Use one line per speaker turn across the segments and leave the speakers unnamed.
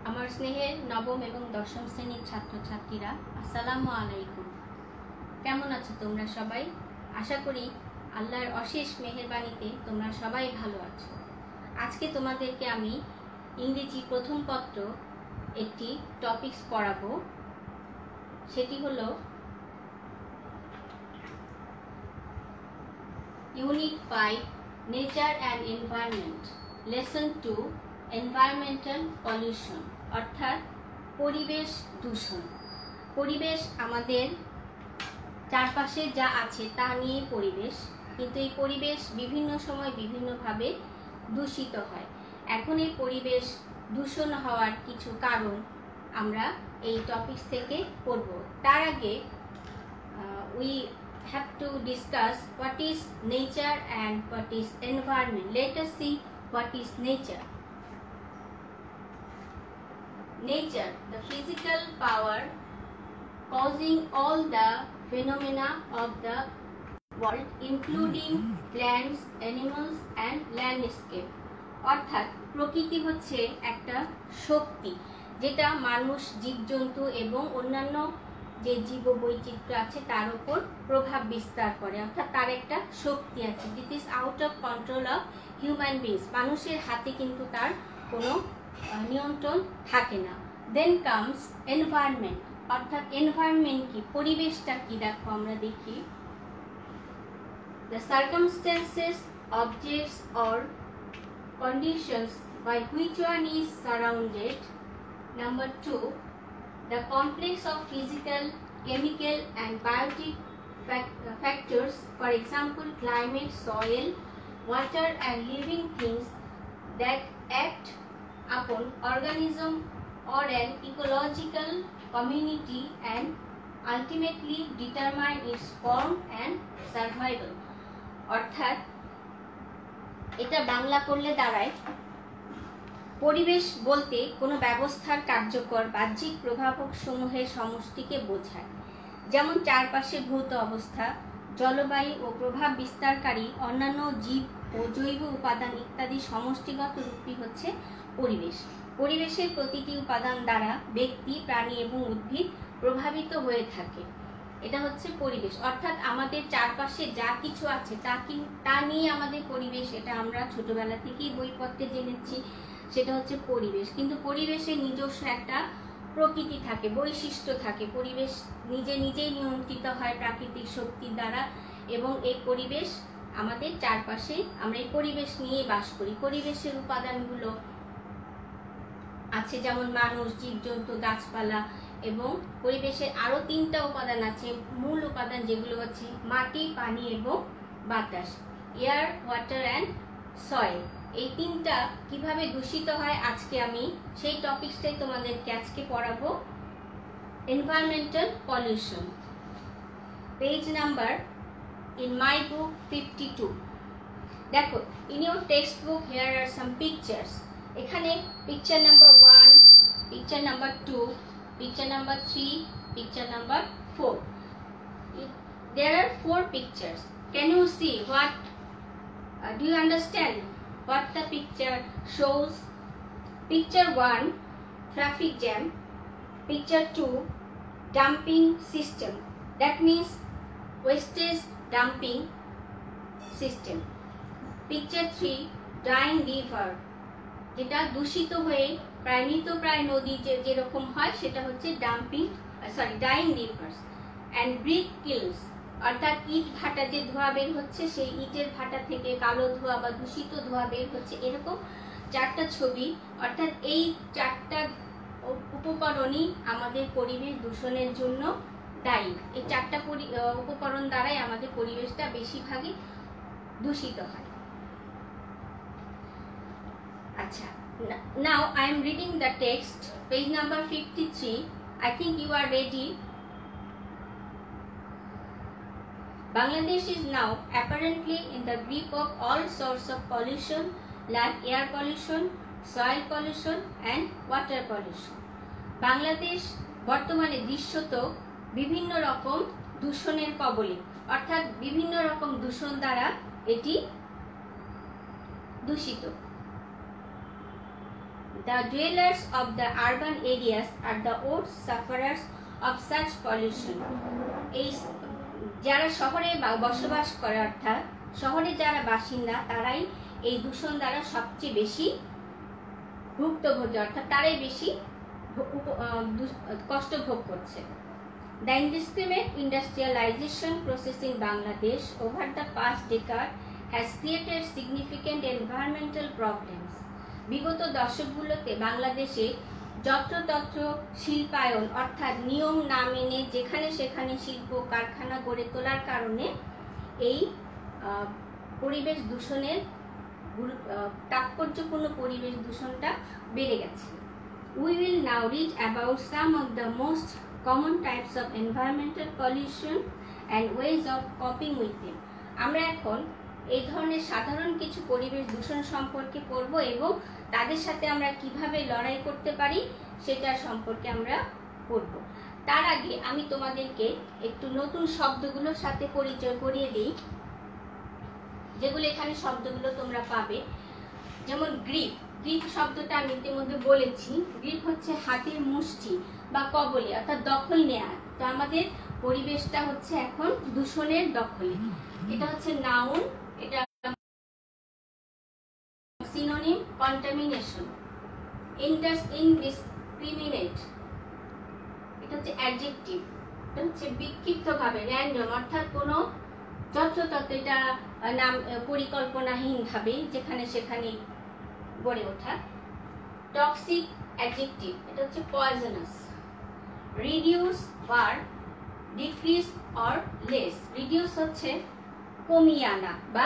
আমার স্নেহের নবম এবং দশম শ্রেণীর ছাত্রছাত্রীরা, আসসালামু আলাইকুম। কেমন আছো তোমরা সবাই? আশা করি আল্লাহর অশেষ মেহেরবানিতে তোমরা সবাই ভালো আছো। আজকে তোমাদেরকে আমি ইংরেজি প্রথম পত্র একটি টপিকস পড়াবো। সেটি হলো unit 5 nature and environment, lesson 2 environmental pollution, অর্থাৎ পরিবেশ দূষণ। পরিবেশ আমাদের চারপাশে যা আছে তা নিয়ে পরিবেশ, কিন্তু এই পরিবেশ বিভিন্ন সময় বিভিন্নভাবে দূষিত হয়। এখন এই পরিবেশ দূষণ হওয়ার কিছু কারণ আমরা এই টপিক থেকে পড়ব। তার আগে we have to discuss what is nature and what is environment. Let us see what is nature. Nature, the physical power causing all the phenomena of the world, including plants, animals and landscape. অর্থাৎ প্রকৃতি হচ্ছে একটা শক্তি যেটা মানুষ, জীবজন্তু এবং অন্যান্য যে জীব বৈচিত্র্য আছে তার উপর প্রভাব বিস্তার করে, অর্থাৎ তার একটা শক্তি আছে। This is out of control of human beings. মানুষের হাতে কিন্তু তার কোনো নিয়ন্ত্রণ থাকে না। দেন কামস এনভায়রনমেন্ট, অর্থাৎ এনভায়রনমেন্ট কি, পরিবেশটা কি, দেখো আমরা দেখি। The circumstances, objects or conditions by which one is surrounded. Number 2, the complex of physical, chemical and biotic factors, for example climate, soil, water and living things that act upon organism or an ecological community and ultimately determine its form and survival. অর্থাৎ এটা বাংলা করলে দাঁড়ায়, পরিবেশ বলতে কোনো ব্যবস্থার কার্যকর বাহ্যিক প্রভাবক সমূহের সমষ্টিকে বোঝায়, যেমন চারপাশে ভৌত অবস্থা, জলবায়ু ও প্রভাব বিস্তারকারী অন্যান্য জীব ও জৈব উপাদান ইত্যাদি সমষ্টিগত রূপই হচ্ছে পরিবেশ। পরিবেশের প্রতিটি উপাদান দ্বারা ব্যক্তি, প্রাণী এবং উদ্ভিদ প্রভাবিত হয়ে থাকে। এটা হচ্ছে পরিবেশ, অর্থাৎ আমাদের চারপাশে যা কিছু আছে তা নিয়ে আমাদের পরিবেশ। এটা আমরা ছোটবেলা থেকেই বইপত্রে জেনেছি, সেটা হচ্ছে পরিবেশ। কিন্তু পরিবেশের নিজস্ব একটা প্রকৃতি থাকে, বৈশিষ্ট্য থাকে। পরিবেশ নিজেই নিয়ন্ত্রিত হয় প্রাকৃতিক শক্তির দ্বারা, এবং এই পরিবেশ আমাদের চারপাশে, আমরা এই পরিবেশ নিয়েই বাস করি। পরিবেশের উপাদানগুলো আছে যেমন মানুষ, জীবজন্তু, গাছপালা, এবং পরিবেশের আরো 3টা উপাদান আছে, মূল উপাদান, যেগুলো হচ্ছে মাটি, পানি এবং বাতাস, এয়ার, ওয়াটার অ্যান্ড সয়েল। এই 3টা কিভাবে দূষিত হয় আজকে আমি সেই টপিকসটাই তোমাদেরকে আজকে পড়াবো। Environmental pollution, page number in my book 52। দেখো, in your text book here are some pictures. এখানে picture number 1, picture number 2, picture number 3, picture number 4. There are 4 pictures. Can you see what do you understand what the picture shows? Picture 1, traffic jam. Picture 2, dumping system, that means wastage dumping system. Picture 3, drying river, যেটা দূষিত হয়ে প্রায় নদী যেরকম হয় সেটা হচ্ছে dying rivers. And brick kilns, অর্থাৎ ইট ভাটা যে ধোঁয়া বের হচ্ছে, সেই ইটের ভাটা থেকে কালো ধোঁয়া বা দূষিত ধোঁয়া বের হচ্ছে। এরকম 4টা ছবি, অর্থাৎ এই 4টা উপকরণই আমাদের পরিবেশ দূষণের জন্য দায়ী। এই 4টা উপকরণ দ্বারাই আমাদের পরিবেশটা বেশিরভাগই দূষিত হয়। আচ্ছা, now I am reading the text, page number 53. I think you are ready. Bangladesh is now apparently in the grip of all sorts of pollution like air pollution, soil pollution and water pollution. Bangladesh বর্তমানে দৃশ্যত বিভিন্ন রকম দূষণের কবলে, অর্থাৎ বিভিন্ন রকম দূষণ দ্বারা এটি দূষিত। The dwellers of the urban areas are the worst sufferers of such pollution. এই যারা শহরে বসবাস করে অর্থাৎ শহরে যারা বাসিন্দা তারাই এই দূষণ দ্বারা সবচেয়ে বেশি ভুক্তভোগী, অর্থাৎ তারাই বেশি কষ্ট ভোগ করছে। The indiscriminate industrialization process in Bangladesh over the past decade has created significant environmental problems. বিগত দশকগুলোতে বাংলাদেশে যত্রতত্র শিল্পায়ন অর্থাৎ নিয়ম না মেনে যেখানে সেখানে শিল্প কারখানা গড়ে তোলার কারণে এই পরিবেশ দূষণের তাৎপর্যপূর্ণ পরিবেশ দূষণটা বেড়ে গেছে। We will now read about some of the most common types of environmental pollution and ways of coping with them. আমরা এখন এই ধরনের সাধারণ কিছু পরিবেশ দূষণ সম্পর্কে পড়ব এবং তাদের সাথে আমরা কিভাবে লড়াই করতে পারি সেটা সম্পর্কে আমরা পড়ব। তার আগে আমি তোমাদেরকে একটু নতুন শব্দগুলোর সাথে পরিচয় করিয়ে দিই, যেগুলো এখানে শব্দগুলো তোমরা পাবে। যেমন গ্রিপ, গ্রিপ শব্দটা আমি ইতিমধ্যে বলেছি। গ্রিপ হচ্ছে হাতের মুষ্টি বা কবলে, অর্থাৎ দখল নেয়া। তো আমাদের পরিবেশটা হচ্ছে এখন দূষণের দখলে। এটা হচ্ছে নাউন, এটা সিনোনিম কন্টামিনেশন। ইনডিসক্রিমিনেট, এটা হচ্ছে অ্যাডজেক্টিভ। এটা হচ্ছে বিক্ষিপ্তভাবে র্যান্ডম, অর্থাৎ কোনো যত্রতত্র, এটা নাম পরিকল্পনাহীন ভাবে যেখানে সেখানে গড়ে ওঠা। টক্সিক অ্যাডজেক্টিভ, এটা হচ্ছে পয়জনাস। রিডিউস বা ডিক্রিজ অর লেস, রিডিউস হচ্ছে কমিয়ে আনা বা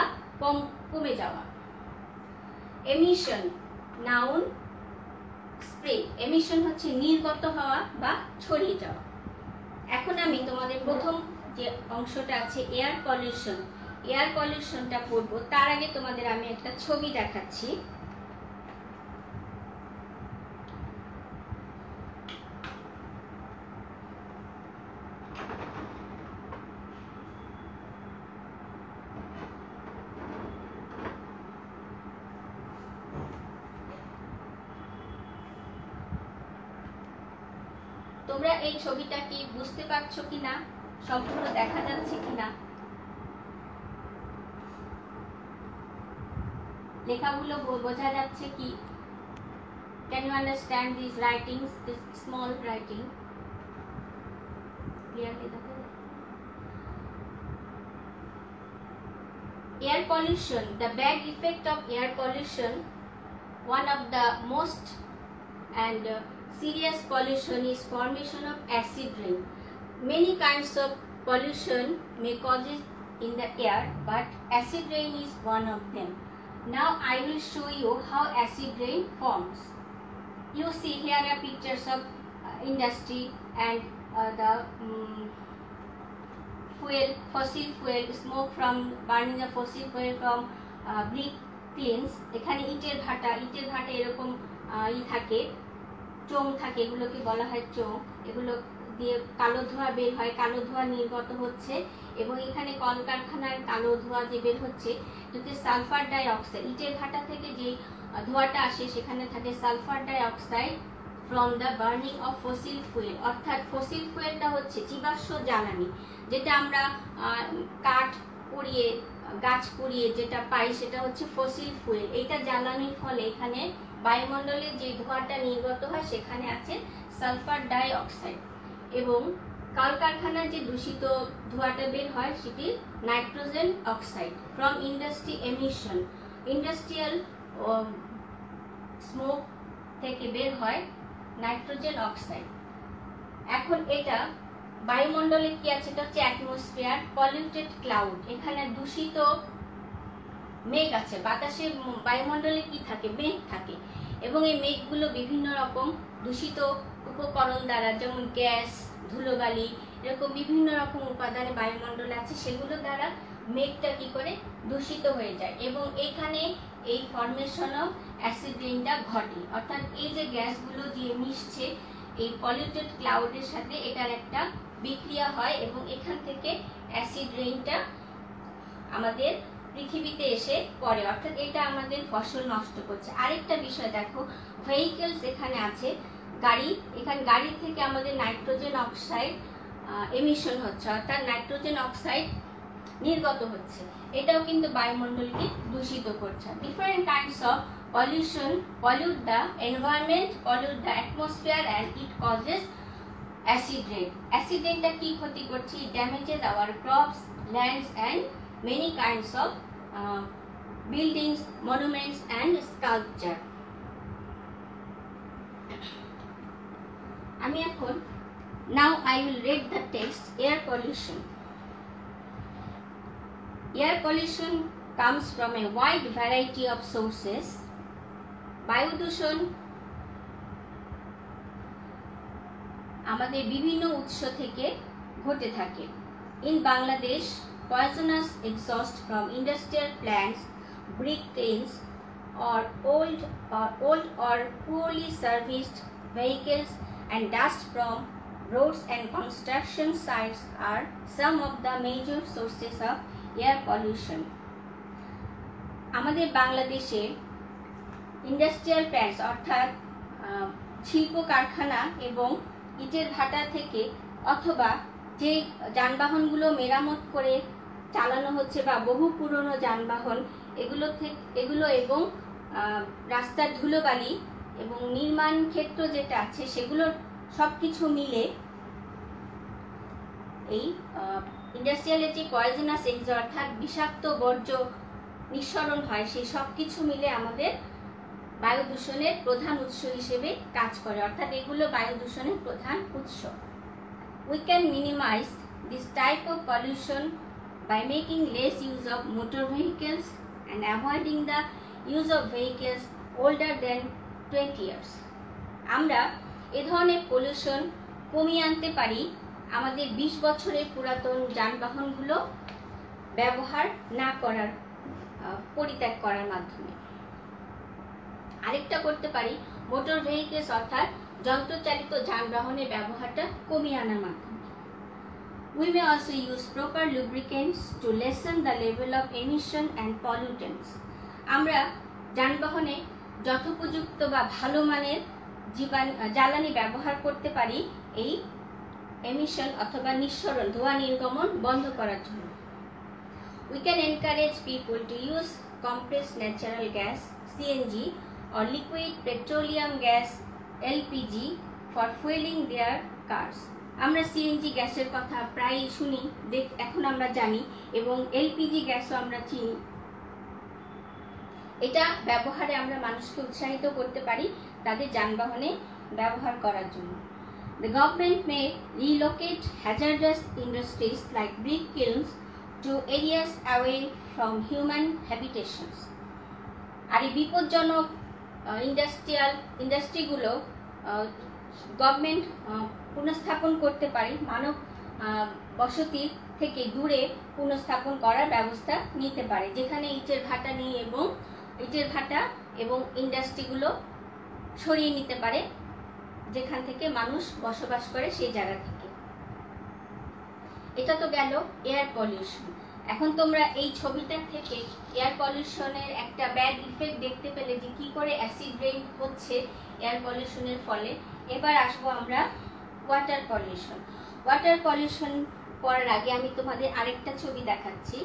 কমে যাওয়া। এমিশন, নাউন স্প্রে, এমিশন হচ্ছে নির্গত হওয়া বা ছড়িয়ে যাওয়া। এখন আমি তোমাদের প্রথম যে অংশটা আছে এয়ার পলিউশন, এয়ার পলিউশনটা পড়বো। তার আগে তোমাদের আমি একটা ছবি দেখাচ্ছি। তোমরা এই ছবিটা কি বুঝতে পারছো কিনা, সম্পূর্ণ দেখা যাচ্ছে কিনা? লেখাগুলো বোঝা যাচ্ছে কি? Can you understand these writings, this small writing? Clearly দেখা যাচ্ছে? Air pollution, the bad effect of air pollution, one of the most and serious pollution is formation of acid rain. Many kinds of pollution may cause it in the air, but acid rain is one of them. Now I will show you how acid rain forms. You see here are pictures of industry and the fuel, fossil fuel, smoke from burning the fossil fuel from brick kilns. এখানে ইটের ভাটা এরকম থাকে, চোং থাকে, এগুলোকে বলা হয় চোং। এগুলো দিয়ে কালো ধোঁয়া বের হয়, কালো ধোঁয়া নির্গত হচ্ছে এবং এখানে কলকারখানার কালো ধোঁয়া যে বের হচ্ছে যদি সালফার ডাই অক্সাইড, ইটের ভাটা থেকে যে ধোঁয়াটা আসে সেখানে থাকে sulphur dioxide from the burning of fossil fuel. অর্থাৎ ফসিল ফুয়েলটা হচ্ছে জীবাশ্ম জ্বালানি, যেটা আমরা কাঠ পুড়িয়ে গাছ পুড়িয়ে যেটা পাই সেটা হচ্ছে ফসিল ফুয়েল। এইটা জ্বালানির ফলে এখানে বায়ুমণ্ডলে যে ধোঁয়াটা নির্গত হয় সেখানে আছে সালফার ডাই অক্সাইড এবং কলকারখানার যে দূষিত ধোঁয়াটা বের হয় সেটি nitrogen oxide. From industry emission, industrial smoke থেকে বের হয় নাইট্রোজেন অক্সাইড। এখন এটা বায়ুমণ্ডলে কি আছে, এটা হচ্ছে অ্যাটমসফিয়ার। পলিউটেড ক্লাউড, এখানে দূষিত মেঘ আছে। বাতাসে বায়ুমণ্ডলে কি থাকে, মেঘ থাকে এবং এই মেঘগুলো বিভিন্ন রকম দূষিত উপকরণ দ্বারা, যেমন গ্যাস, ধুলোবালি, এরকম বিভিন্ন রকম উপাদানে বায়ুমণ্ডলে আছে, সেগুলো দ্বারা মেঘটা কি করে দূষিত হয়ে যায় এবং এখানে এই ফর্মেশন অফ অ্যাসিড রেইনটা ঘটে। অর্থাৎ এই যে গ্যাসগুলো যে মিশছে এই পলিউটেড ক্লাউডের সাথে, এটার একটা বিক্রিয়া হয় এবং এখান থেকে অ্যাসিড রেইনটা আমাদের পৃথিবীতে এসে পড়ে, অর্থাৎ এটা আমাদের ফসল নষ্ট করছে। আরেকটা বিষয় দেখো, ভেহিকেলস এখানে আছে, গাড়ি, এখানে গাড়ি থেকে আমাদের নাইট্রোজেন অক্সাইড এমিশন হচ্ছে, অর্থাৎ নাইট্রোজেন অক্সাইড নির্গত হচ্ছে, এটাও কিন্তু বায়ুমণ্ডলকে দূষিত করছে। Different kinds of pollution pollute the environment, pollute the atmosphere and it causes acid rain. Acid রেইনটা কি ক্ষতি করছে? It damages our crops, lands and many kinds of buildings, monuments and sculpture. আমি এখন now I will read the text. Air pollution. Air pollution comes from a wide variety of sources. বায়ু দূষণ আমাদের বিভিন্ন উৎস থেকে ঘটে থাকে। In Bangladesh, poisonous exhaust from industrial plants, brick kilns, or old or poorly serviced vehicles and dust from roads and construction sites are some of the major sources of air pollution. আমাদের বাংলাদেশে industrial plants অর্থাৎ শিল্প কারখানা এবং ইটের ভাটা থেকে অথবা যে যানবাহনগুলো মেরামত করে চালানো হচ্ছে বা বহু পুরনো যানবাহন এগুলো এবং রাস্তার ধুলোবালি এবং নির্মাণ ক্ষেত্র যেটা আছে সেগুলো সবকিছু মিলে এই ইন্ডাস্ট্রিয়ালের যে পয়জনাস এক্সহস্ট অর্থাৎ বিষাক্ত বর্জ্য নিঃসরণ হয়, সেই সব কিছু মিলে আমাদের বায়ু দূষণের প্রধান উৎস হিসেবে কাজ করে, অর্থাৎ এগুলো বায়ু দূষণের প্রধান উৎস। We can minimize this type of pollution by making less use of motor vehicles and avoiding the use of vehicles older than 20 years. আমরা এ ধরনের পলিউশন কমিয়ে আনতে পারি আমাদের 20 বছরের পুরাতন যানবাহনগুলো ব্যবহার না করার পরিত্যাগ করার মাধ্যমে। আরেকটা করতে পারি মোটর ভেহিকেলস অর্থাৎ যন্ত্রচালিত যানবাহনের ব্যবহারটা কমিয়ে আনার মাধ্যমে। We may also use proper lubricants to lessen the level of emission and pollutants. আমরা যানবাহনে যথোপযুক্ত বা ভালো মানের জ্বালানি ব্যবহার করতে পারি এই এমিশন অথবা নিঃসরণ, ধোঁয়া নির্গমন বন্ধ করার জন্য। We can encourage people to use compressed natural gas (CNG) or liquid petroleum gas (LPG) for fueling their cars. আমরা সিএনজি গ্যাসের কথা প্রায় শুনি, এখন আমরা জানি, এবং এলপিজি গ্যাসও আমরা চিনি। এটা ব্যবহারে আমরা মানুষকে উৎসাহিত করতে পারি তাদের যানবাহনে ব্যবহার করার জন্য। The government may relocate hazardous industries like brick kilns to areas away from human habitations. আর এই বিপজ্জনক ইন্ডাস্ট্রিগুলো গভর্নমেন্ট পুনঃস্থাপন করতে পারে, মানব বসতি থেকে দূরে পুনঃস্থাপন করার ব্যবস্থা নিতে পারে, যেখানে ইটের ভাটা এবং ইন্ডাস্ট্রিগুলো সরিয়ে নিতে পারে যেখান থেকে মানুষ বসবাস করে সেই জায়গা থেকে। এটা তো গেল এয়ার পলিউশন। এখন তোমরা এই ছবিটা থেকে এয়ার পলিউশনের একটা ব্যাড ইফেক্ট দেখতে পেলে যে কি করে অ্যাসিড রেইন হচ্ছে এয়ার পলিউশনের ফলে। এবার আসবো আমরা ওয়াটার পলিউশন। ওয়াটার পলিউশন করার আগে আমি তোমাদের আরেকটা ছবি দেখাচ্ছি।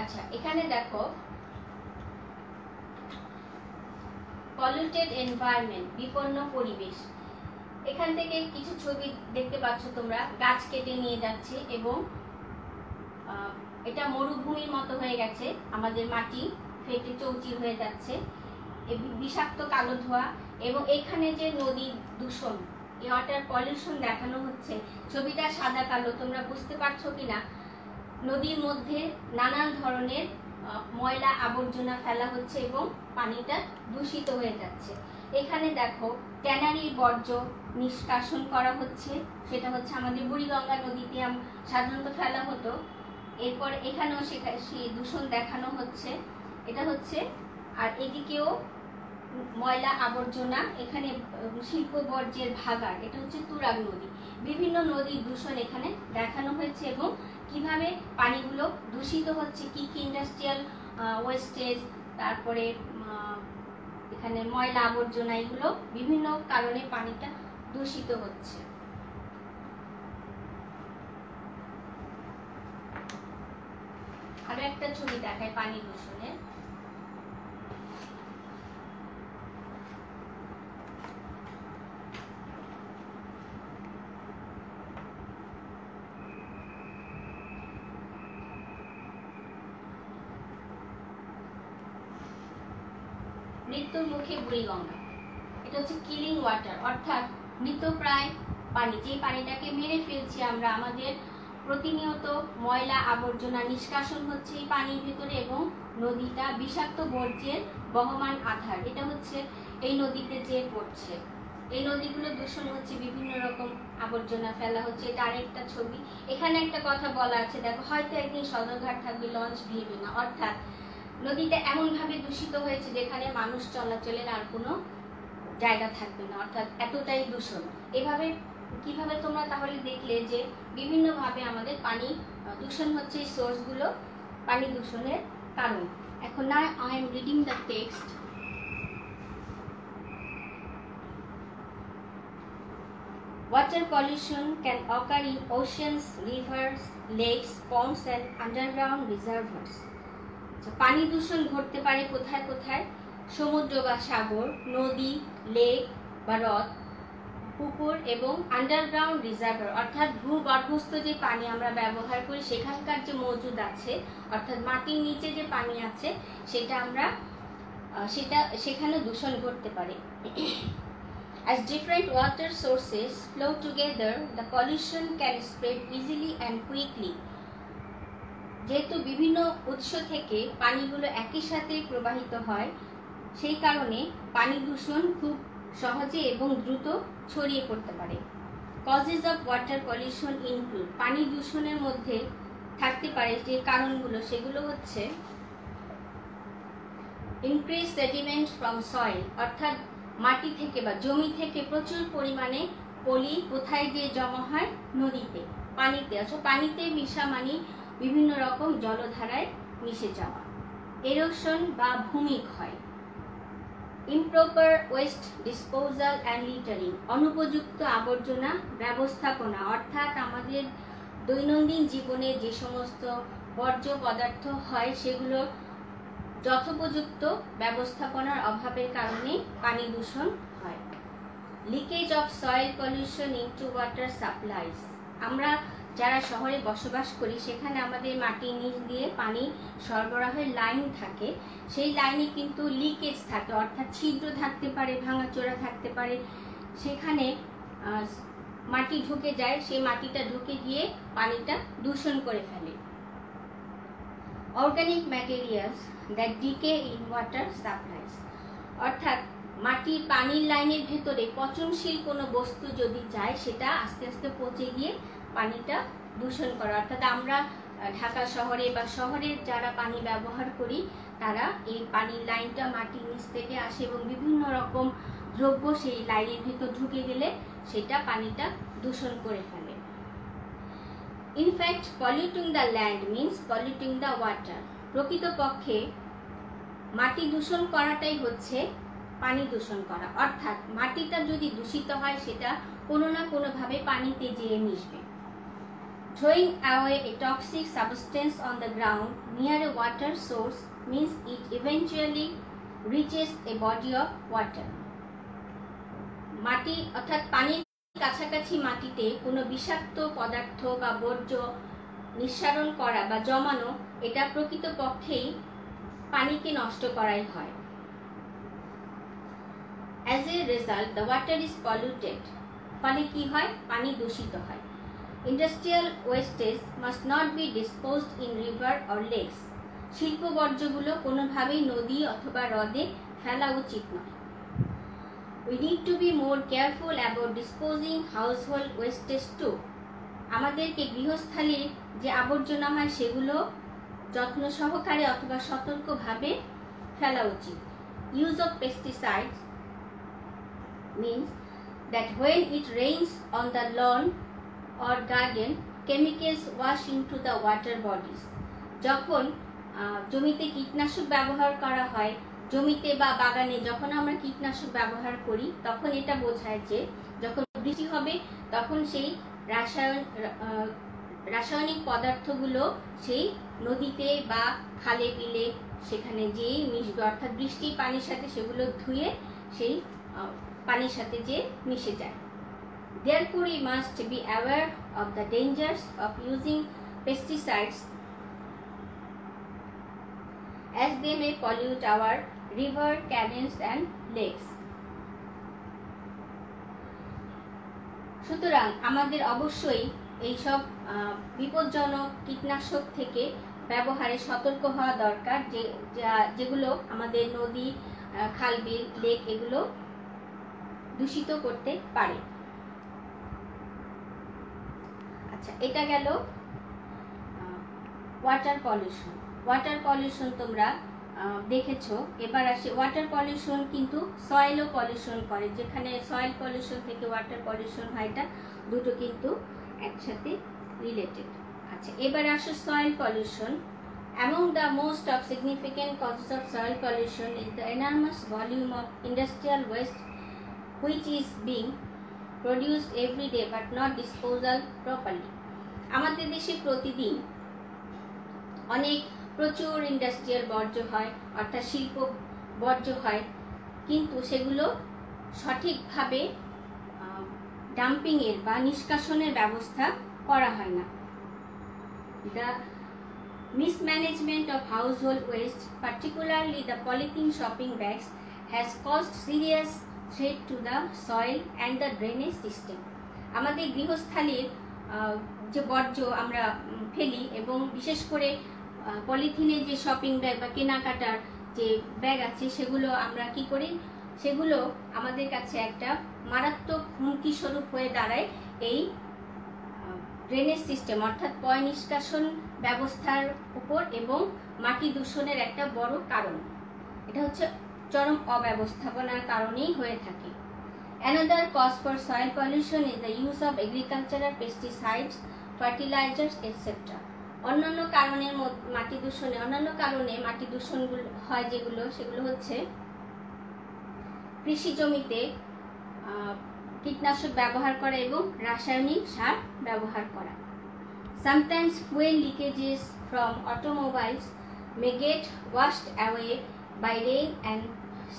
আচ্ছা, এখানে দেখো পলিউটেড এনভায়রনমেন্ট, বিপন্ন পরিবেশ। এখান থেকে কিছু ছবি দেখতে পাচ্ছ তোমরা, গাছ কেটে নিয়ে যাচ্ছে এবং এটা মরুভূমির মতো হয়ে গেছে, আমাদের মাটি ফেটে চৌচির হয়ে যাচ্ছে। বিষাক্ত কালো ধোঁয়া এবং এখানে যে নদী দূষণ, ওয়াটার পলিউশন দেখানো হচ্ছে। ছবিটা সাদা কালো, তোমরা বুঝতে পারছো কিনা? নদীর মধ্যে নানান ধরনের ময়লা আবর্জনা ফেলা হচ্ছে এবং পানিটা দূষিত হয়ে যাচ্ছে। এখানে দেখো ট্যানারির বর্জ্য নিষ্কাশন করা হচ্ছে, সেটা হচ্ছে আমাদের বুড়িগঙ্গা নদীতে সাধারণত ফেলা হতো। এরপর এখানেও সেই দূষণ দেখানো হচ্ছে, এটা হচ্ছে। আর এদিকেও ময়লা আবর্জনা, এখানে শিল্প বর্জ্যের ভাগাড়, এটা হচ্ছে তুরাগ নদী। বিভিন্ন নদীর দূষণ এখানে দেখানো হয়েছে এবং কিভাবে পানিগুলো দূষিত হচ্ছে, কি কি ইন্ডাস্ট্রিয়াল ওয়েস্টেজ, তারপরে এখানে ময়লা আবর্জনা, এগুলো বিভিন্ন কারণে পানিটা দূষিত হচ্ছে। আরো একটা ছবি দেখায় পানি দূষণের। মৃত্যুর মুখে বুড়িগঙ্গা, এটা হচ্ছে কিলিং ওয়াটার, অর্থাৎ মৃতপ্রায় পানি, যে পানিটাকে মেরে ফেলছি আমরা। আমাদের প্রতিনিয়ত ময়লা আবর্জনা নিষ্কাশন হচ্ছে এই পানির ভিতরে এবং নদীটা বিষাক্ত বর্জ্যের বহমান আধার। এটা হচ্ছে এই নদীতে যে পড়ছে, এই নদীগুলো দূষণ হচ্ছে, বিভিন্ন রকম আবর্জনা ফেলা হচ্ছে। এটা আরেকটা ছবি। এখানে একটা কথা বলা আছে, দেখো, হয়তো একদিন সদরঘাট থাকবে, লঞ্চ ভিড়বে না। অর্থাৎ নদীটা এমনভাবে দূষিত হয়েছে যেখানে মানুষ চলাচলের আর কোনো জায়গা থাকবে না, অর্থাৎ এতটাই দূষণ। এভাবে কিভাবে তোমরা তাহলে দেখলে যে বিভিন্নভাবে আমাদের পানি দূষণ হচ্ছে, এই সোর্সগুলো পানি দূষণের কারণ। এখন না, I am reading the text. Water pollution can occur in oceans, rivers, lakes, ponds and underground reservoirs. পানি দূষণ ঘটতে পারে কোথায় কোথায়? সমুদ্র বা সাগর, নদী, লেক বা হ্রদ, পুকুর এবং আন্ডারগ্রাউন্ড রিজার্ভার, অর্থাৎ ভূগর্ভস্থ যে পানি আমরা ব্যবহার করি সেখানকার যে মজুদ আছে, অর্থাৎ মাটির নিচে যে পানি আছে সেখানে দূষণ ঘটতে পারে। As different water sources flow together, the pollution can spread easily and quickly. যেহেতু বিভিন্ন উৎস থেকে পানিগুলো একই সাথে প্রবাহিত হয়, সেই কারণে পানি দূষণ খুব সহজে এবং দ্রুত ছড়িয়ে পড়তে পারে। Causes of water pollution include, পানি দূষণের মধ্যে থাকতে পারে যে কারণগুলো, সেগুলো হচ্ছে increased sediment from soil, অর্থাৎ মাটি থেকে বা জমি থেকে প্রচুর পরিমাণে পলি কোথায় গিয়ে জমা হয়? নদীতে, পানিতে। অর্থাৎ পানিতে মিশা মানে বিভিন্ন রকম জলধারায় মিশে যাওয়া। এরোশন বা ভূমিক্ষয়। Improper waste disposal and littering, অনুপযুক্ত আবর্জনা ব্যবস্থাপনা, অর্থাৎ আমাদের দৈনন্দিন জীবনে যে সমস্ত বর্জ্য পদার্থ হয় সেগুলো যথোপযুক্ত ব্যবস্থাপনার অভাবের কারণে পানি দূষণ হয়। Leakage of soil pollution into water supplies, আমরা যারা শহরে বসবাস করি সেখানে আমাদের মাটির নিচ দিয়ে পানি সরবরাহের লাইন থাকে, সেই লাইনে কিন্তু লিকেজ থাকে, অর্থাৎ ছিদ্র থাকতে পারে, ভাঙাচোরা থাকতে পারে, সেখানে মাটি ঢুকে যায়, সেই মাটিটা ঢুকে গিয়ে পানিটা দূষণ করে ফেলে। Organic materials that decay in water supplies, অর্থাৎ মাটির পানির লাইনের ভেতরে পচনশীল কোনো বস্তু যদি যায় সেটা আস্তে আস্তে পচে গিয়ে পানিটা দূষণ করা। অর্থাৎ আমরা ঢাকা শহরে বা শহরের যারা পানি ব্যবহার করি তারা এই পানির লাইনটা মাটির নিচ থেকে আসে এবং বিভিন্ন রকম দ্রব্য সেই লাইনের ভিতর ঢুকে গেলে সেটা পানিটা দূষণ করে ফেলে। In fact polluting the land means polluting the water, প্রকৃতপক্ষে মাটি দূষণ করাটাই হচ্ছে পানি দূষণ করা, অর্থাৎ মাটিটা যদি দূষিত হয় সেটা কোনো না কোনোভাবে পানিতে যেয়ে মিশবে। Throwing away a toxic substance on the ground near a water source means it eventually reaches a body of water. মাটি অর্থাৎ পানির কাছাকাছি মাটিতে কোনো বিষাক্ত পদার্থ বা বর্জ্য নিঃসারণ করা বা জমানো, এটা প্রকৃতপক্ষেই পানিকে নষ্ট করাই হয়। As a result, the water is polluted. ফলে কি হয়? পানি দূষিত হয়। Industrial wastage must not be disposed in river or lakes. শিল্প বর্জ্যগুলো কোনোভাবেই নদী অথবা হ্রদে ফেলা উচিত নয়। We need to be more careful about disposing household wastage too. আমাদেরকে গৃহস্থালির যে আবর্জনা হয় সেগুলো যত্ন সহকারে অথবা সতর্কভাবে ফেলা উচিত। Use of pesticides means that when it rains on the lawn or garden, chemicals wash into the water bodies. যখন জমিতে কীটনাশক ব্যবহার করা হয়, জমিতে বা বাগানে যখন আমরা কীটনাশক ব্যবহার করি, তখন এটা বোঝায় যে যখন বৃষ্টি হবে তখন সেই রাসায়নিক পদার্থগুলো সেই নদীতে বা খালে বিলে সেখানে যেই মিশবে, অর্থাৎ বৃষ্টির পানির সাথে সেগুলো ধুয়ে সেই পানির সাথে যে মিশে যায়। Therefore, we must be aware of the dangers of using pesticides as they may pollute our river, canals and lakes. সুতরাং আমাদের অবশ্যই এইসব বিপজ্জনক কীটনাশক থেকে ব্যবহারে সতর্ক হওয়া দরকার, যেগুলো আমাদের নদী, খাল, বিল, লেক এগুলো দূষিত করতে পারে। আচ্ছা, এটা গেল ওয়াটার পলিউশন। ওয়াটার পলিউশন তোমরা দেখেছো। এবার আসি ওয়াটার পলিউশন কিন্তু সয়েলও পলিউশন করে। যেখানে সয়েল পলিউশন থেকে ওয়াটার পলিউশন হয়, এটা দুটো কিন্তু একসাথে রিলেটেড। আচ্ছা, এবার আসো soil pollution. Among the most of significant causes of soil pollution is the enormous volume of industrial waste which is being produced every day but not disposal properly. আমাদের দেশে প্রতিদিন প্রচুর ইন্ডাস্ট্রিয়াল বর্জ্য হয়, অর্থাৎ শিল্প বর্জ্য হয়, কিন্তু সেগুলো সঠিকভাবে ডাম্পিংয়ের বা নিষ্কাশনের ব্যবস্থা করা হয় না। The mismanagement of household waste, particularly the polythene shopping bags, has caused serious threat to the soil and the drainage system. আমাদের গৃহস্থালির যে বর্জ্য আমরা ফেলি এবং বিশেষ করে পলিথিনের যে শপিং ব্যাগ বা কেনাকাটার যে ব্যাগ আছে সেগুলো আমরা কি করি, সেগুলো আমাদের কাছে একটা মারাত্মক হুমকি স্বরূপ হয়ে দাঁড়ায় এই ড্রেনেজ সিস্টেম অর্থাৎ পয় নিষ্কাশন ব্যবস্থার উপর এবং মাটি দূষণের একটা বড় কারণ। এটা হচ্ছে চরম অব্যবস্থাপনার কারণেই হয়ে থাকে। Another cause for soil pollution is the use of agricultural pesticides, fertilizers, etc. অন্যান্য কারণে মাটি দূষণগুলো হয় সেগুলো হচ্ছে কৃষি জমিতে কীটনাশক ব্যবহার করা এবং রাসায়নিক সার ব্যবহার করা। Sometimes fuel leakages from automobiles may get washed away by rain and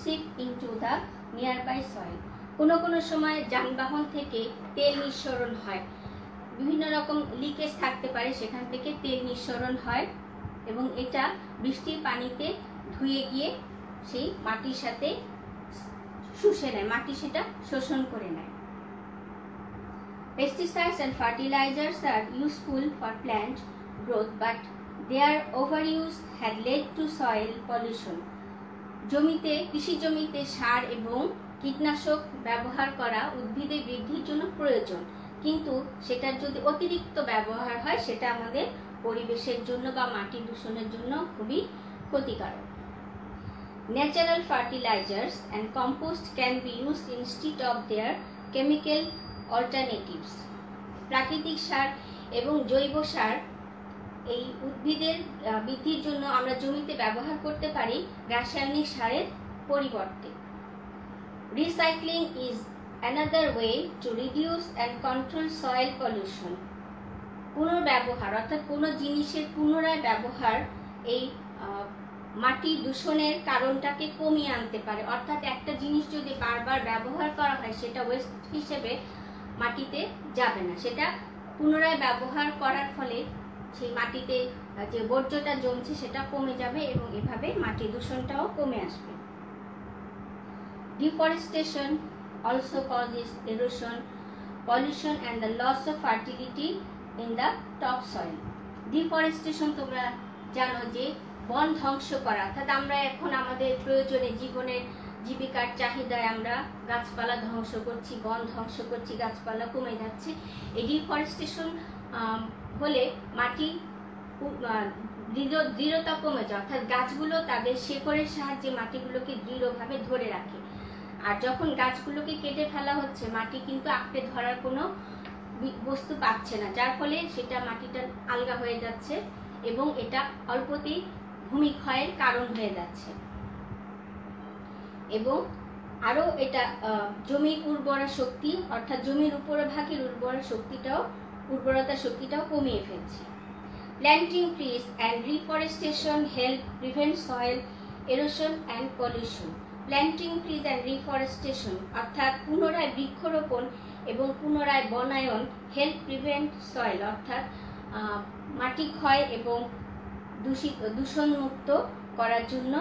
seep into the nearby soil. কোনো সময় যানবাহন থেকে তেল নিঃসরণ হয়, বিভিন্ন রকম লিকেজ থাকতে পারে, সেখান থেকে তেল নিঃসরণ হয় এবং এটা বৃষ্টির পানিতে ধুয়ে গিয়ে সেই মাটির সাথে শুষে নেয়, মাটি সেটা শোষণ করে নেয়। Pesticides and fertilizers are useful for plant growth, but their overuse had led to soil pollution. কৃষি জমিতে সার এবং কীটনাশক ব্যবহার করা উদ্ভিদের বৃদ্ধির জন্য প্রয়োজন, কিন্তু সেটার যদি অতিরিক্ত ব্যবহার হয় সেটা আমাদের পরিবেশের জন্য বা মাটি দূষণের জন্য খুবই ক্ষতিকারক। Natural fertilizers and compost can be used instead of their chemical alternatives. প্রাকৃতিক সার এবং জৈব সার এই উদ্ভিদের বৃদ্ধির জন্য আমরা জমিতে ব্যবহার করতে পারি রাসায়নিক সারের পরিবর্তে। Recycling is another way to reduce and control soil pollution. পুনর্ব্যবহার অর্থাৎ কোনো জিনিসের পুনরায় ব্যবহার এই মাটি দূষণের কারণটাকে কমিয়ে আনতে পারে। অর্থাৎ একটা জিনিস যদি বারবার ব্যবহার করা হয় সেটা ওয়েস্ট হিসেবে মাটিতে যাবে না, সেটা পুনরায় ব্যবহার করার ফলে সেই মাটিতে যে বর্জ্যটা জমছে সেটা কমে যাবে এবং এভাবে মাটি দূষণটাও কমে আসবে। Deforestation also causes erosion, pollution and the loss of fertility in the topsoil. Deforestation তোমরা জানো যে বন ধ্বংস করা, অর্থাৎ আমরা এখন আমাদের প্রয়োজনে জীবনের জীবিকার চাহিদায় আমরা গাছপালা ধ্বংস করছি, বন ধ্বংস করছি, গাছপালা কমে যাচ্ছে। এই ডিফরেস্টেশন হলে মাটি দৃঢ়তা কমে যায়, অর্থাৎ গাছগুলো তাদের শেকড়ের সাহায্যে মাটিগুলোকে দৃঢ়ভাবে ধরে রাখে। আর যখন গাছগুলোকে কেটে ফেলা হচ্ছে, মাটি কিন্তু আঁকড়ে ধরার কোনো বস্তু পাচ্ছে না, যার ফলে সেটা মাটিটা আলগা হয়ে যাচ্ছে এবং এটা অল্পতেই ভূমিক্ষয়ের কারণ হয়ে যাচ্ছে। এবং আরো এটা জমির উর্বরা শক্তি, অর্থাৎ জমির উপরভাগের উর্বরতা শক্তিটাও কমিয়ে ফেলছে। Planting trees and reforestation help prevent soil erosion and pollution. Planting trees and reforestation অর্থাৎ পুনরায় বৃক্ষরোপণ এবং পুনরায় বনায়ন হেল্প প্রিভেন্ট সয়েল অর্থাৎ মাটি ক্ষয় এবং দূষণমুক্ত করার জন্য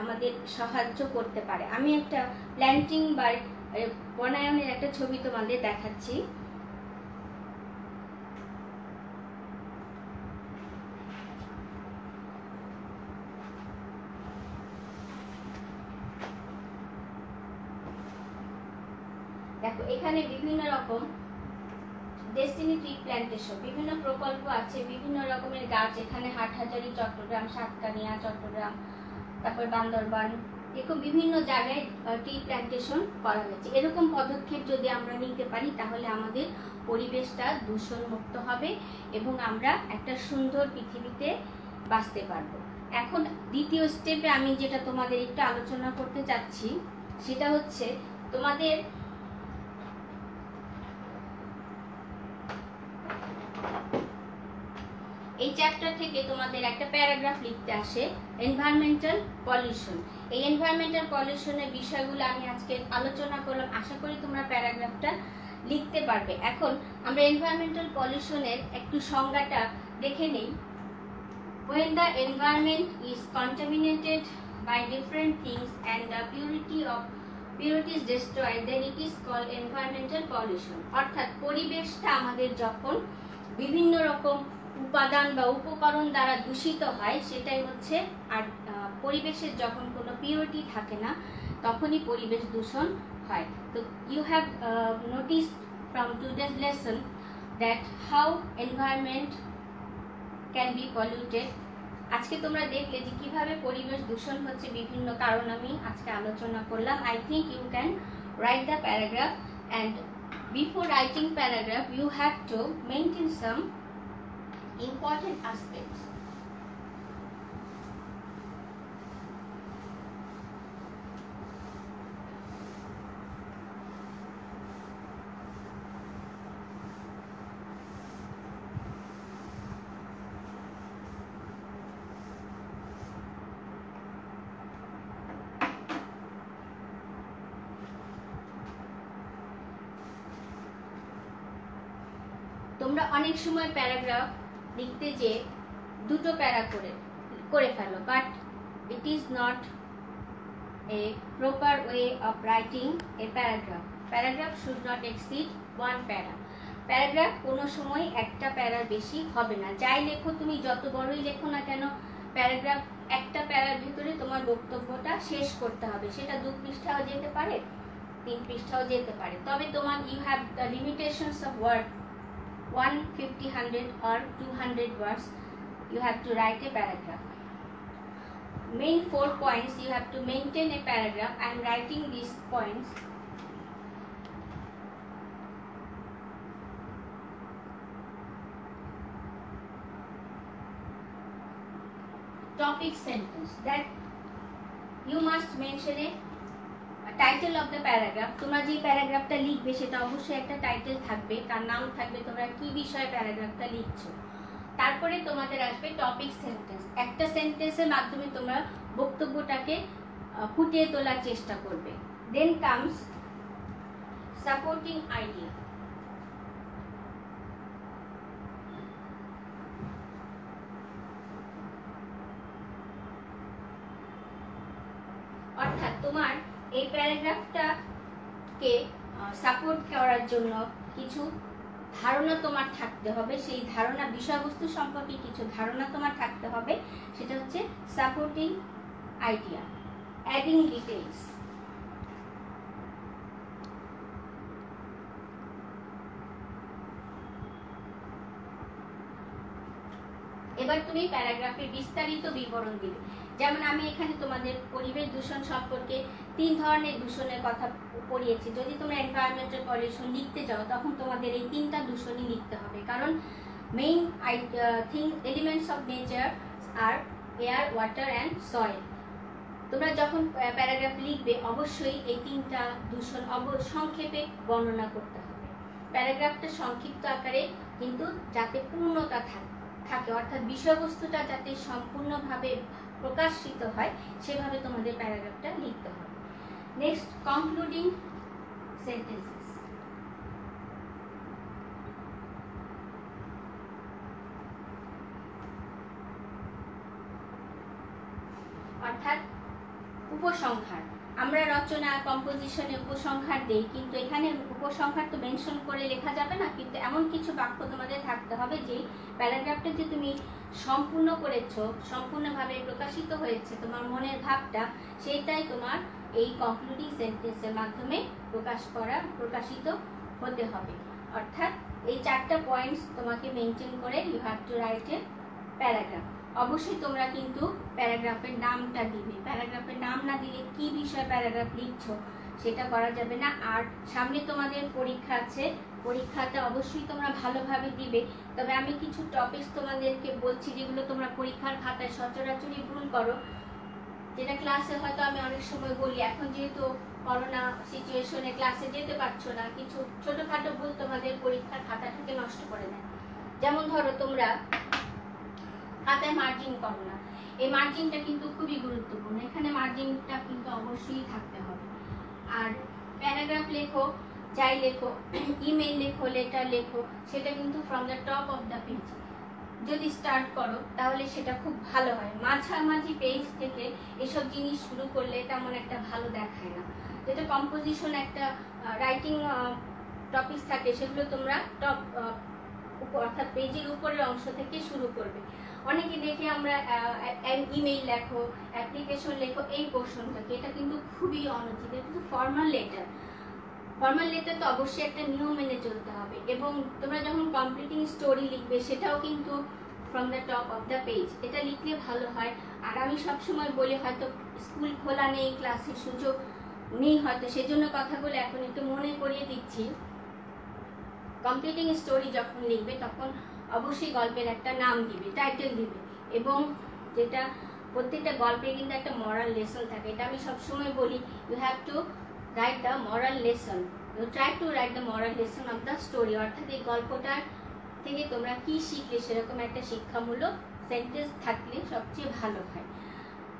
আমাদের সাহায্য করতে পারে। আমি একটা প্ল্যান্টিং বা বনায়নের একটা ছবি তোমাদের দেখাচ্ছি। দেখো এখানে বিভিন্ন রকম ডেস্টিনি ট্রি প্ল্যান্টেশন, বিভিন্ন প্রকল্প আছে, বিভিন্ন রকমের গাছ এখানে হাটহাজারী, চট্টগ্রাম, সাতকানিয়া, চট্টগ্রাম, তারপর বান্দরবান, এরকম বিভিন্ন জায়গায় টি প্ল্যান্টেশন করা হয়েছে। এরকম পদক্ষেপ যদি আমরা নিতে পারি তাহলে আমাদের পরিবেশটা দূষণমুক্ত হবে এবং আমরা একটা সুন্দর পৃথিবীতে বাঁচতে পারবো। এখন দ্বিতীয় স্টেপে আমি যেটা তোমাদের একটু আলোচনা করতে চাচ্ছি সেটা হচ্ছে তোমাদের এই চ্যাপ্টার থেকে তোমাদের একটা প্যারাগ্রাফ লিখতে আসে এনভায়রনমেন্টাল পলিউশন। এই এনভায়রনমেন্টাল পলিউশনের বিষয়গুলো আমি আজকে আলোচনা করলাম, আশা করি তোমরা প্যারাগ্রাফটা লিখতে পারবে। এখন আমরা এনভায়রনমেন্টাল পলিউশনের একটু সংজ্ঞাটা দেখে নেই। When the environment is contaminated by different things and the purity is destroyed, then it is called environmental pollution. অর্থাৎ পরিবেশটা আমাদের যখন বিভিন্ন রকম উপাদান বা উপকরণ দ্বারা দূষিত হয় সেটাই হচ্ছে, আর পরিবেশের যখন কোনো পিউরিটি থাকে না তখনই পরিবেশ দূষণ হয়। তো you have noticed from today's lesson that how environment can be polluted. আজকে তোমরা দেখলে যে কিভাবে পরিবেশ দূষণ হচ্ছে, বিভিন্ন কারণ আমি আজকে আলোচনা করলাম। I think you can write the paragraph, and before writing paragraph you have to maintain some important aspects. তোমরা অনেক সময় প্যারাগ্রাফ লিখতে যে দুটো প্যারা করে ফেলো, but it is not a proper way of writing a paragraph. Paragraph should not exceed one para. Paragraph কোনো সময় একটা প্যারার বেশি হবে না। যাই লেখো তুমি, যত বড়ই লেখো না কেন, প্যারাগ্রাফ একটা প্যারার ভিতরে তোমার বক্তব্যটা শেষ করতে হবে। সেটা 2 পৃষ্ঠাও যেতে পারে, 3 পৃষ্ঠাও যেতে পারে, তবে তোমার you have the limitations of word 150, 100 or 200 words. You have to write a paragraph. Main 4 points you have to maintain a paragraph. I am writing these points. Topic sentence, that you must mention a title of the paragraph. তোমরা যে প্যারাগ্রাফটা লিখবে সেটা অবশ্যই একটা title থাকবে, তার নাম থাকবে, তোমরা কি বিষয়ে প্যারাগ্রাফটা লিখছো। তারপরে তোমাদের আসবে টপিক সেন্টেন্স। একটা সেন্টেন্সের মাধ্যমে তোমরা বক্তব্যটাকে ফুটিয়ে তোলার চেষ্টা করবে। Then comes supporting idea. অর্থাৎ তোমার এই প্যারাগ্রাফটাকে সাপোর্ট করার জন্য কিছু ধারণা তোমার থাকতে হবে, সেই ধারণা বিষয়বস্তু সম্পর্কে কিছু ধারণা তোমার থাকতে হবে, সেটা হচ্ছে সাপোর্টিং আইডিয়া, অ্যাডিং ডিটেইলস। এবার তুমি প্যারাগ্রাফের বিস্তারিত বিবরণ দিবে। যেমন আমি এখানে তোমাদের পরিবেশ দূষণ সম্পর্কে 3 ধরনের দূষণের কথা পড়িয়েছি। যদি তোমরা এনভায়রনমেন্টাল পলিউশন লিখতে যাও তখন তোমাদের এই 3টা দূষণই লিখতে হবে, কারণ main elements of nature are air, water and soil. তোমরা যখন প্যারাগ্রাফ লিখবে অবশ্যই এই 3টা দূষণ সংক্ষেপে বর্ণনা করতে হবে। প্যারাগ্রাফটা সংক্ষিপ্ত আকারে কিন্তু যাতে পূর্ণতা থাকে, অর্থাৎ বিষয়বস্তুটা যাতে সম্পূর্ণভাবে প্রকাশিত হয় সেভাবে তোমাদের প্যারাগ্রাফটা লিখতে হবে। Next, concluding sentences. অর্থাৎ উপসংহার। আমরা রচনা কম্পোজিশনে উপসংহার দেই, কিন্তু এখানে উপসংহার তো মেনশন করে লেখা যাবে না, কিন্তু এমন কিছু বাক্য তোমাদের থাকতে হবে যে প্যারাগ্রাফটা যে তুমি সম্পূর্ণ করেছো, সম্পূর্ণভাবে প্রকাশিত হয়েছে তোমার মনের ভাবটা, সেইটাই তোমার এই কনক্লুডিং সেন্টেন্সের মাধ্যমে প্রকাশিত হতে হবে। অর্থাৎ এই 4টা পয়েন্টস তোমাকে মেনটেন করে you have to write a paragraph. অবশ্যই তোমরা কিন্তু প্যারাগ্রাফের নামটা দিবে, প্যারাগ্রাফের নাম না দিলে কি বিষয়ে প্যারাগ্রাফ লিখছো সেটা করা যাবে না। আর সামনে তোমাদের পরীক্ষা আছে, পরীক্ষাটা অবশ্যই তোমরা ভালোভাবে দিবে। তবে আমি কিছু টপিকস তোমাদেরকে বলছি যেগুলো তোমরা পরীক্ষার খাতায় সচরাচরই ভুল করো, যেটা ক্লাসে হয়তো আমি অনেক সময় বলি। এখন যেহেতু করোনা সিচুয়েশনে ক্লাসে যেতে পারছো না, কিছু ছোটখাটো ভুল তোমাদের পরীক্ষার খাতাটাকে নষ্ট করে দেয়। যেমন ধরো তোমরা খাতায় মার্জিন করো না, এই মার্জিনটা কিন্তু খুবই গুরুত্বপূর্ণ, এখানে মার্জিনটা কিন্তু অবশ্যই থাকতে হবে। আর প্যারাগ্রাফ লেখো, যাই লেখো, ইমেল লেখো, লেটার লেখো, সেটা কিন্তু from the top of the page যদি স্টার্ট করো তাহলে সেটা খুব ভালো হয়। মাঝামাঝি পেজ থেকে এসব জিনিস শুরু করলে তেমন একটা ভালো দেখায় না। যেটা কম্পোজিশন একটা রাইটিং টপিকস থাকে সেগুলো তোমরা টপ অর্থাৎ পেজের উপরের অংশ থেকে শুরু করবে। অনেকে দেখে আমরা ইমেইল লেখো, অ্যাপ্লিকেশন লেখো, এই পোর্শন থেকে, এটা কিন্তু খুবই অনুচিত। এটা কিন্তু ফর্মাল লেটার, ফর্মাল লেটার তো অবশ্যই একটা নিয়ম মেনে চলতে হবে। এবং তোমরা যখন কমপ্লিটিং স্টোরি লিখবে সেটাও কিন্তু from the top of the page, এটা লিখলে ভালো হয়। আর আমি সবসময় বলি, হয়তো স্কুল খোলা নেই, ক্লাসের সুযোগ নেই হয়তো, সেজন্য কথাগুলো এখন একটু মনে করিয়ে দিচ্ছি। কমপ্লিটিং স্টোরি যখন লিখবে তখন অবশ্যই গল্পের একটা নাম দিবে, টাইটেল দিবে, এবং যেটা প্রত্যেকটা গল্পে কিন্তু একটা মরাল লেসন থাকে। এটা আমি সবসময় বলি, you have to write the moral lesson, you try to write the moral lesson of the story. অর্থাৎ এই গল্পটার থেকে তোমরা কি শিখলে সেরকম একটা শিক্ষামূলক সেন্টেন্স থাকলে সবচেয়ে ভালো হয়।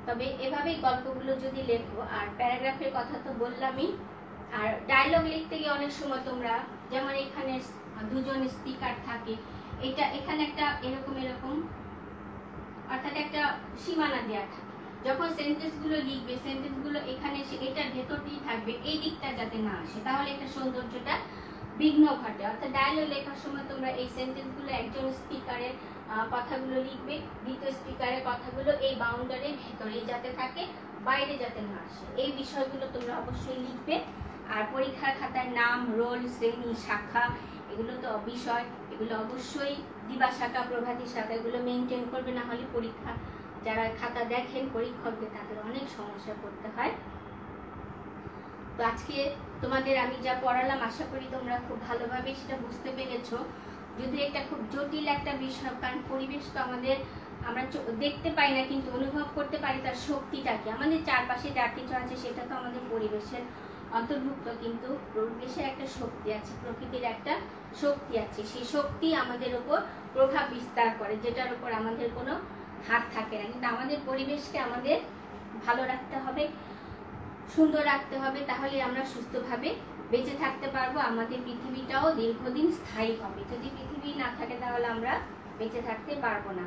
তবে এভাবেই গল্পগুলো যদি লেখো। আর প্যারাগ্রাফের কথা তো বললামই। আর ডায়লগ লিখতে গিয়ে অনেক সময় তোমরা, যেমন এখানে 2 জন স্পিকার থাকে, এখানে একটা এরকম অর্থাৎ একটা সীমানা দেওয়া থাকে। যখন সেন্টেন্সগুলো লিখবে, সেন্টেন্সগুলো এখানে এটার ভেতরতেই থাকবে, এই দিকটা যাতে না আসে, তাহলে একটা সৌন্দর্যটা বিঘ্ন ঘটে। অর্থাৎ ডায়লগ লেখার সময় তোমরা এই সেন্টেন্সগুলো একজন স্পিকারের কথাগুলো লিখবে, দ্বিতীয় স্পিকারের কথাগুলো এই বাউন্ডারির ভেতরেই যাতে থাকে, বাইরে যাতে না আসে, এই বিষয়গুলো তোমরা অবশ্যই লিখবে। আর পরীক্ষার খাতার নাম, রোল, শ্রেণী, শাখা, এগুলো তো বিষয়, এগুলো অবশ্যই দিবা শাখা, প্রভাতী শাখা, এগুলো মেনটেন করবে, না হলে পরীক্ষা যারা খাতা দেখেন পরীক্ষকদের, তাদের অনেক সমস্যা করতে হয়। তো আজকে তোমাদের আমি যা পড়ালাম আশা করি তোমরা খুব ভালোভাবে সেটা বুঝতে পেরেছো। যদি এটা খুব জটিল একটা বিষয়, কারণ পরিবেশ তো আমাদের আমরা দেখতে পাই না, কিন্তু অনুভব করতে পারি তার শক্তিটা কি। আমাদের চারপাশে যা কিছু আছে সেটা তো আমাদের পরিবেশের অন্তর্ভুক্ত, কিন্তু পরিবেশের একটা শক্তি আছে, প্রকৃতির একটা শক্তি আছে, সেই শক্তি আমাদের উপর প্রভাব বিস্তার করে, যেটার উপর আমাদের কোনো হাত থাকে না। কিন্তু আমাদের পরিবেশকে আমাদের ভালো রাখতে হবে, সুন্দর রাখতে হবে, তাহলে আমরা সুস্থভাবে বেঁচে থাকতে পারবো। আমাদের পৃথিবীটাও দীর্ঘদিন স্থায়ী হবে। যদি পৃথিবী না থাকে তাহলে আমরা বেঁচে থাকতে পারবো না।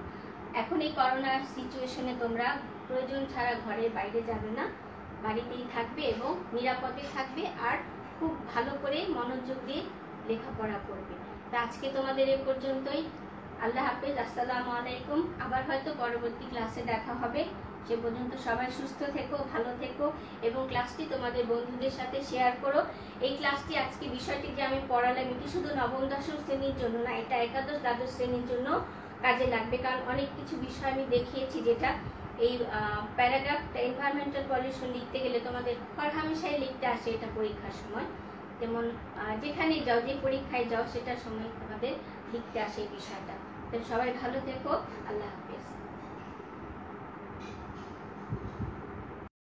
এখন এই করোনার সিচুয়েশনে তোমরা প্রয়োজন ছাড়া ঘরের বাইরে যাবে না, বাড়িতেই থাকবে এবং নিরাপদে থাকবে আর খুব ভালো করে মনোযোগ দিয়ে লেখাপড়া করবে। তো আজকে তোমাদের এ পর্যন্তই। আল্লাহ হাফেজ, আসসালামু আলাইকুম। আবার হয়তো পরবর্তী ক্লাসে দেখা হবে। সে পর্যন্ত সবাই সুস্থ থেকো, ভালো থেকো এবং ক্লাসটি তোমাদের বন্ধুদের সাথে শেয়ার করো। এই ক্লাসটি আজকে বিষয়টি যে আমি পড়ালাম এটি শুধু নবম দশম শ্রেণীর জন্য না, এটা একাদশ দ্বাদশ শ্রেণীর জন্য কাজে লাগবে। কারণ অনেক কিছু বিষয় আমি দেখিয়েছি যেটা এই প্যারাগ্রাফটা এনভায়রনমেন্টাল পলিউশন লিখতে গেলে তোমাদের হরহামেশাই লিখতে আসে এটা পরীক্ষার সময়। যেমন যেখানে যাও, যে পরীক্ষায় যাও সেটার সময় তোমাদের লিখতে আসে এই বিষয়টা। তো সবাই ভালো থেকো, আল্লাহ হাফেজ।